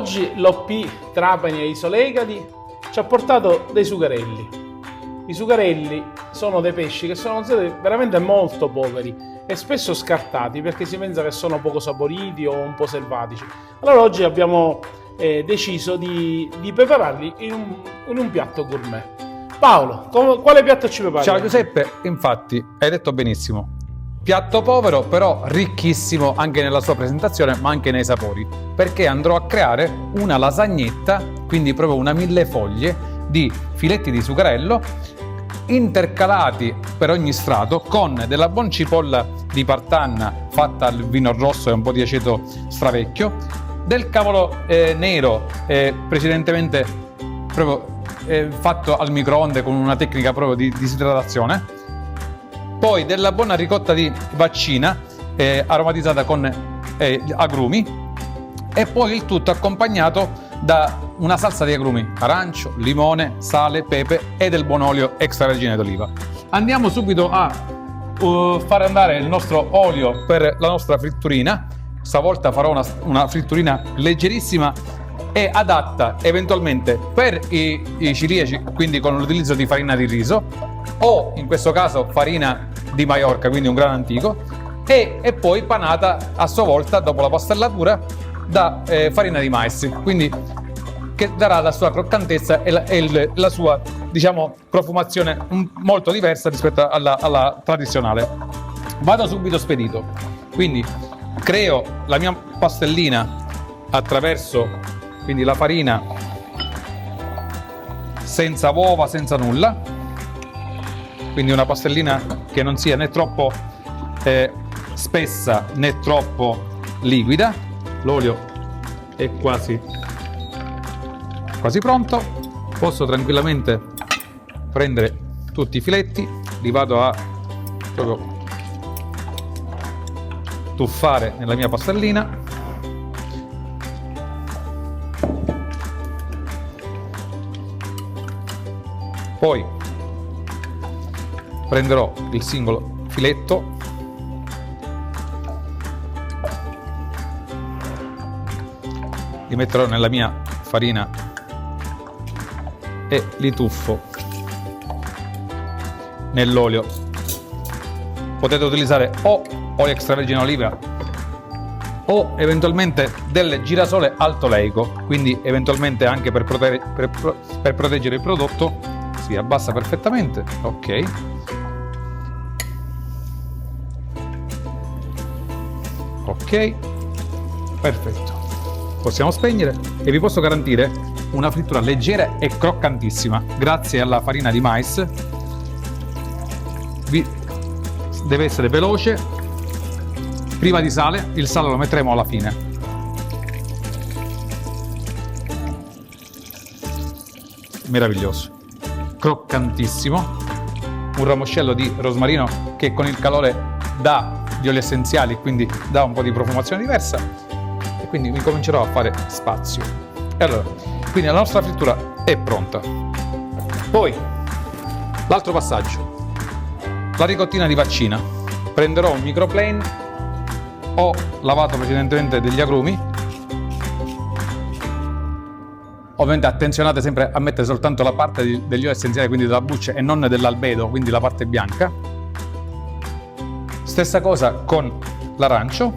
Oggi l'OP Trapani e Isolegadi ci ha portato dei sugarelli. I sugarelli sono dei pesci che sono considerati veramente molto poveri e spesso scartati perché si pensa che sono poco saporiti o un po' selvatici. Allora oggi abbiamo deciso di prepararli in un piatto gourmet. Paolo, quale piatto ci prepari? Ciao Giuseppe, infatti hai detto benissimo. Piatto povero però ricchissimo anche nella sua presentazione ma anche nei sapori, perché andrò a creare una lasagnetta, quindi proprio una millefoglie di filetti di sucarello intercalati per ogni strato con della buona cipolla di partanna fatta al vino rosso e un po' di aceto stravecchio, del cavolo nero precedentemente proprio fatto al microonde con una tecnica proprio di disidratazione, poi della buona ricotta di vaccina aromatizzata con agrumi, e poi il tutto accompagnato da una salsa di agrumi, arancio, limone, sale, pepe e del buon olio extravergine d'oliva. Andiamo subito a fare andare il nostro olio per la nostra fritturina. Stavolta farò una fritturina leggerissima e adatta eventualmente per i ciliegi, quindi con l'utilizzo di farina di riso o in questo caso farina di Maiorca, quindi un grano antico, e poi panata a sua volta dopo la pastellatura da farina di mais, quindi che darà la sua croccantezza e la sua, diciamo, profumazione molto diversa rispetto alla tradizionale. Vado subito spedito, quindi creo la mia pastellina attraverso quindi la farina senza uova, senza nulla, quindi una pastellina che non sia né troppo spessa né troppo liquida. L'olio è quasi pronto, posso tranquillamente prendere tutti i filetti, li vado a proprio tuffare nella mia pastellina. Poi prenderò il singolo filetto, li metterò nella mia farina e li tuffo nell'olio. Potete utilizzare o olio extravergine oliva o eventualmente del girasole alto oleico, quindi eventualmente anche per proteggere il prodotto. Si abbassa perfettamente, ok. Ok, perfetto. Possiamo spegnere e vi posso garantire una frittura leggera e croccantissima grazie alla farina di mais. Deve essere veloce, priva di sale. Il sale lo metteremo alla fine. Meraviglioso, croccantissimo, un ramoscello di rosmarino che con il calore dà gli oli essenziali, quindi dà un po' di profumazione diversa, e quindi mi comincerò a fare spazio. E allora, quindi la nostra frittura è pronta. Poi l'altro passaggio, la ricottina di vaccina. Prenderò un microplane, ho lavato precedentemente degli agrumi. Ovviamente attenzionate sempre a mettere soltanto la parte degli oli essenziali, quindi della buccia, e non dell'albedo, quindi la parte bianca. Stessa cosa con l'arancio.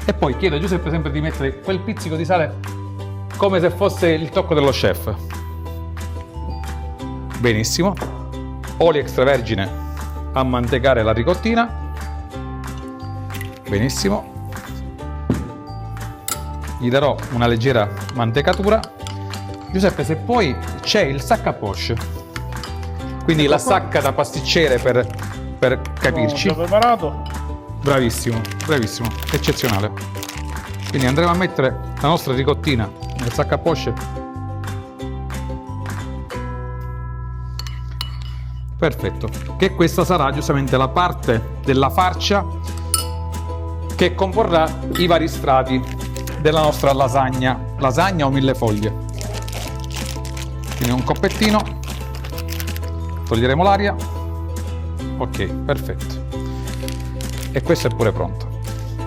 E poi chiedo a Giuseppe sempre di mettere quel pizzico di sale come se fosse il tocco dello chef. Benissimo. Olio extravergine a mantecare la ricottina. Benissimo. Gli darò una leggera mantecatura. Giuseppe, se poi c'è il sac à poche, quindi la sacca da pasticcere per capirci. L'ho preparato. Bravissimo, bravissimo, eccezionale. Quindi andremo a mettere la nostra ricottina nel sac à poche. Perfetto, che questa sarà giustamente la parte della farcia che comporrà i vari strati della nostra lasagna o millefoglie. Quindi un coppettino, toglieremo l'aria. Ok, perfetto. E questo è pure pronto.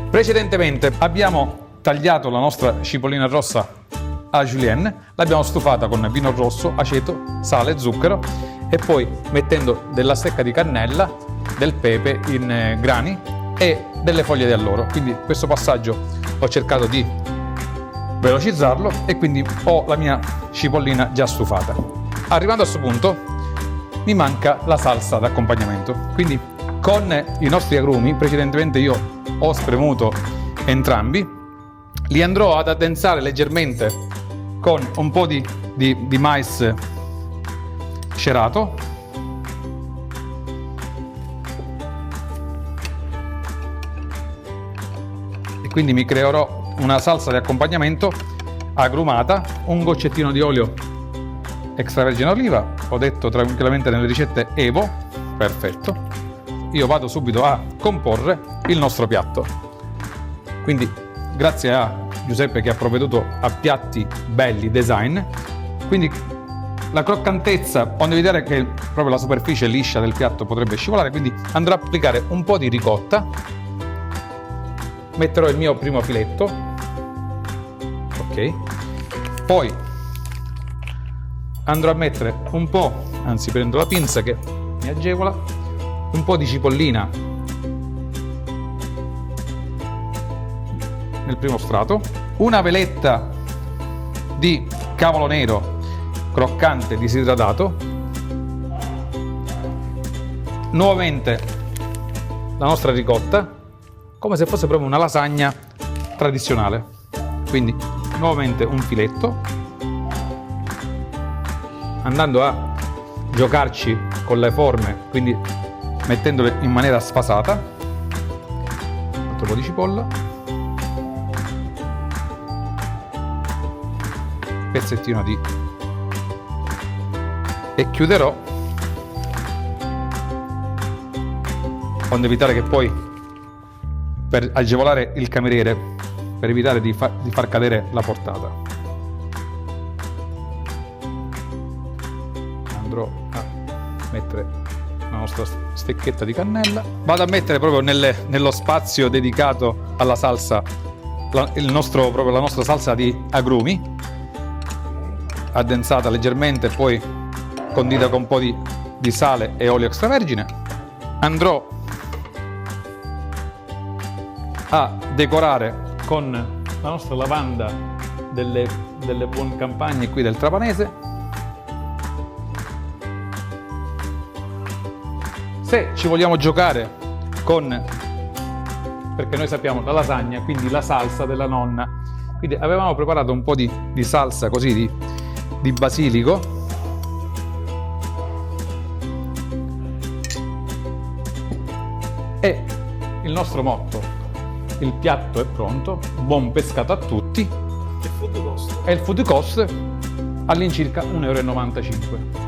Precedentemente abbiamo tagliato la nostra cipollina rossa a julienne, l'abbiamo stufata con vino rosso, aceto, sale, zucchero e poi mettendo della stecca di cannella, del pepe in grani e delle foglie di alloro. Quindi questo passaggio ho cercato di velocizzarlo e quindi ho la mia cipollina già stufata. Arrivando a questo punto mi manca la salsa d'accompagnamento, quindi con i nostri agrumi, precedentemente io ho spremuto entrambi, li andrò ad addensare leggermente con un po' di mais cerato e quindi mi creerò una salsa di accompagnamento agrumata, un goccettino di olio extravergine oliva, ho detto tranquillamente nelle ricette Evo, perfetto. Io vado subito a comporre il nostro piatto, quindi grazie a Giuseppe che ha provveduto a piatti belli, design, quindi la croccantezza, onde vedere che proprio la superficie liscia del piatto potrebbe scivolare, quindi andrò a applicare un po' di ricotta, metterò il mio primo filetto, ok, poi andrò a mettere un po', anzi prendo la pinza che mi agevola, un po' di cipollina nel primo strato, una veletta di cavolo nero croccante disidratato, nuovamente la nostra ricotta, come se fosse proprio una lasagna tradizionale, quindi nuovamente un filetto, andando a giocarci con le forme, quindi mettendole in maniera sfasata, un altro po' di cipolla, pezzettino di, e chiuderò, onde evitare che poi, per agevolare il cameriere, per evitare di far cadere la portata, andrò a mettere la nostra stecchetta di cannella, vado a mettere proprio nello spazio dedicato alla salsa la nostra salsa di agrumi, addensata leggermente, poi condita con un po' di sale e olio extravergine. Andrò a decorare con la nostra lavanda delle buone campagne qui del Trapanese. Se ci vogliamo giocare perché noi sappiamo la lasagna, quindi la salsa della nonna, quindi avevamo preparato un po' di salsa così di basilico, e il nostro motto: il piatto è pronto, buon pescato a tutti, e il food cost all'incirca 1,95 €.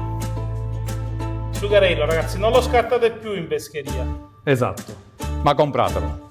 Sugarello, ragazzi, non lo scattate più in pescheria. Esatto, ma compratelo.